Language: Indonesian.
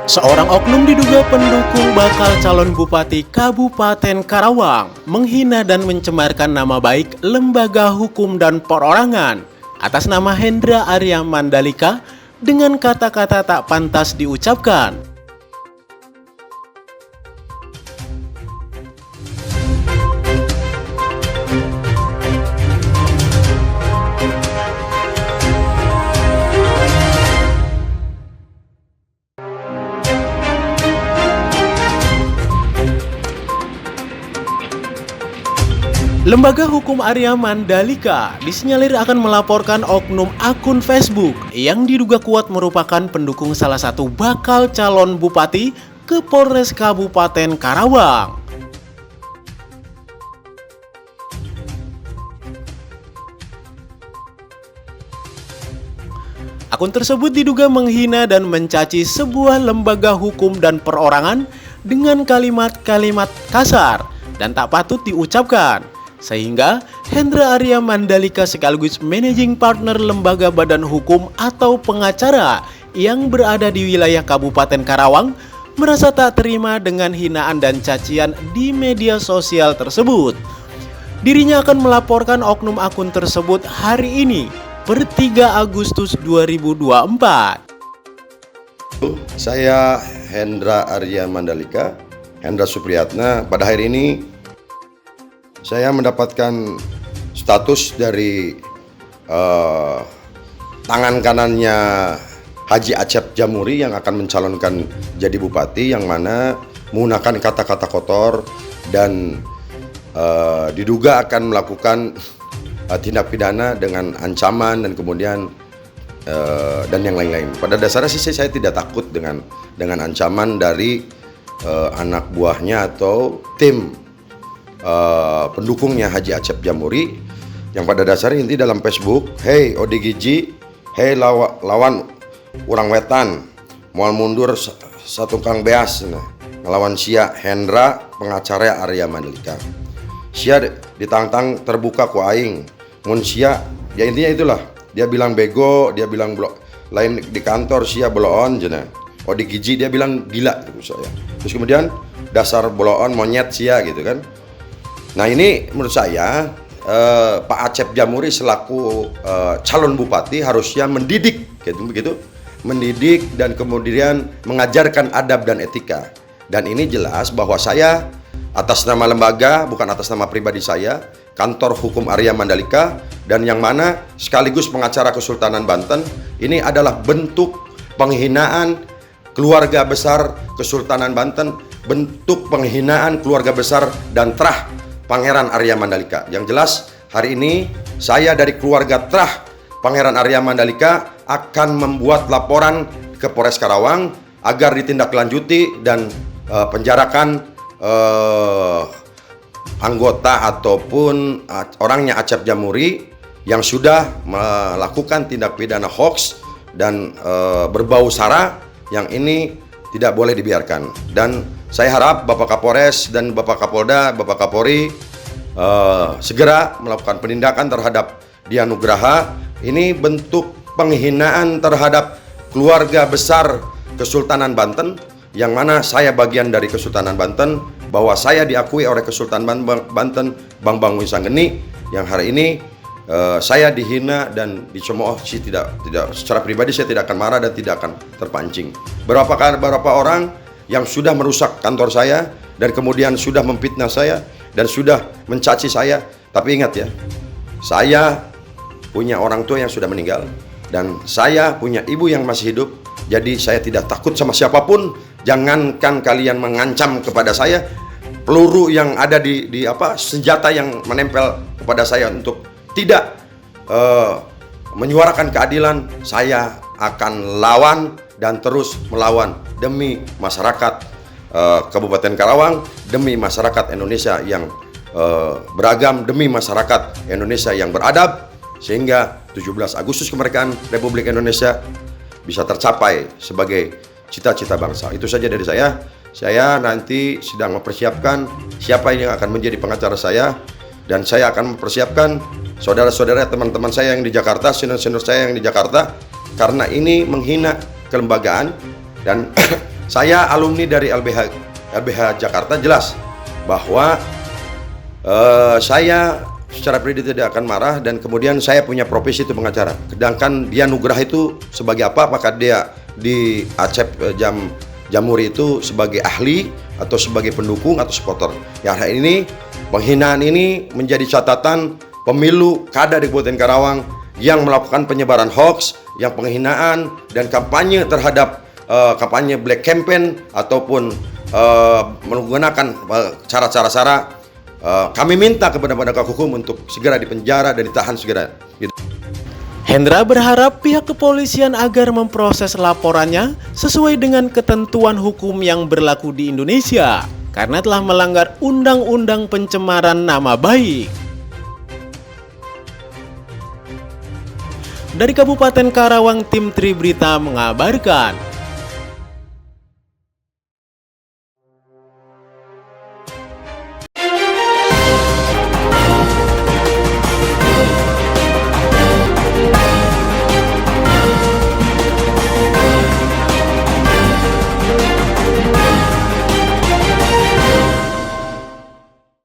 Seorang oknum diduga pendukung bakal calon Bupati Kabupaten Karawang menghina dan mencemarkan nama baik lembaga hukum dan perorangan atas nama Hendra Arya Mandalika dengan kata-kata tak pantas diucapkan. Lembaga Hukum Arya Mandalika disinyalir akan melaporkan oknum akun Facebook yang diduga kuat merupakan pendukung salah satu bakal calon bupati ke Polres Kabupaten Karawang. Akun tersebut diduga menghina dan mencaci sebuah lembaga hukum dan perorangan dengan kalimat-kalimat kasar dan tak patut diucapkan. Sehingga Hendra Arya Mandalika sekaligus managing partner lembaga badan hukum atau pengacara yang berada di wilayah Kabupaten Karawang merasa tak terima dengan hinaan dan cacian di media sosial tersebut. Dirinya akan melaporkan oknum akun tersebut hari ini per 3 Agustus 2024. Saya Hendra Arya Mandalika, Hendra Supriyatna. Pada hari ini saya mendapatkan status dari tangan kanannya Haji Acep Jamuri yang akan mencalonkan jadi bupati, yang mana menggunakan kata-kata kotor dan diduga akan melakukan tindak pidana dengan ancaman dan kemudian dan yang lain-lain. Pada dasarnya sih saya tidak takut dengan ancaman dari anak buahnya atau tim pendukungnya Haji Acep Jamuri yang pada dasarnya inti dalam Facebook, "Hey ODGJ, hey lawan urang wetan, moal mundur satu kang beas, ngelawan sia Hendra pengacara Arya Mandalika. Sia ditantang terbuka ku aing, mun sia," ya intinya itulah. Dia bilang bego, dia bilang lain di kantor sia beloon cenah. ODGJ dia bilang gila gitu saya. Terus kemudian dasar beloon monyet sia gitu kan. Nah ini menurut saya Pak Acep Jamuri selaku calon bupati harusnya mendidik begitu, mendidik dan kemudian mengajarkan adab dan etika. Dan ini jelas bahwa saya atas nama lembaga, bukan atas nama pribadi saya, Kantor Hukum Arya Mandalika, dan yang mana sekaligus pengacara Kesultanan Banten, ini adalah bentuk penghinaan keluarga besar Kesultanan Banten, bentuk penghinaan keluarga besar dan terah Pangeran Arya Mandalika. Yang jelas hari ini saya dari keluarga terah Pangeran Arya Mandalika akan membuat laporan ke Polres Karawang agar ditindaklanjuti dan penjarakan anggota ataupun orangnya Acep Jamuri yang sudah melakukan tindak pidana hoax dan berbau sara yang ini tidak boleh dibiarkan. Dan saya harap Bapak Kapolres dan Bapak Kapolda, Bapak Kapolri segera melakukan penindakan terhadap Dia Nugraha. Ini bentuk penghinaan terhadap keluarga besar Kesultanan Banten, yang mana saya bagian dari Kesultanan Banten, bahwa saya diakui oleh Kesultanan Banten Bang Wisanggeni, yang hari ini saya dihina dan dicemooh. Tidak secara pribadi saya tidak akan marah dan tidak akan terpancing. Beberapa orang yang sudah merusak kantor saya dan kemudian sudah memfitnah saya dan sudah mencaci saya. Tapi ingat ya, saya punya orang tua yang sudah meninggal dan saya punya ibu yang masih hidup. Jadi saya tidak takut sama siapapun. Jangankan kalian mengancam kepada saya, peluru yang ada di senjata yang menempel kepada saya untuk tidak menyuarakan keadilan, saya akan lawan dan terus melawan demi masyarakat Kabupaten Karawang, demi masyarakat Indonesia yang beragam, demi masyarakat Indonesia yang beradab, sehingga 17 Agustus kemerdekaan Republik Indonesia bisa tercapai sebagai cita-cita bangsa. Itu saja dari saya. Saya nanti sedang mempersiapkan siapa yang akan menjadi pengacara saya, dan saya akan mempersiapkan saudara-saudara, teman-teman saya yang di Jakarta, senior-senior saya yang di Jakarta, karena ini menghina kelembagaan dan saya alumni dari LBH Jakarta, jelas bahwa saya secara pribadi tidak akan marah, dan kemudian saya punya profesi itu pengacara. Sedangkan dia Nugrah itu sebagai apa? Apakah dia di Acep Jamuri itu sebagai ahli atau sebagai pendukung atau supporter? Ya, ini penghinaan ini menjadi catatan pemilu kada di Kabupaten Karawang yang melakukan penyebaran hoax, yang penghinaan dan kampanye terhadap kampanye black campaign ataupun menggunakan cara-cara. Kami minta kepada penegak hukum untuk segera dipenjara dan ditahan segera. Gitu. Hendra berharap pihak kepolisian agar memproses laporannya sesuai dengan ketentuan hukum yang berlaku di Indonesia karena telah melanggar undang-undang pencemaran nama baik. Dari Kabupaten Karawang, tim Tribrita mengabarkan.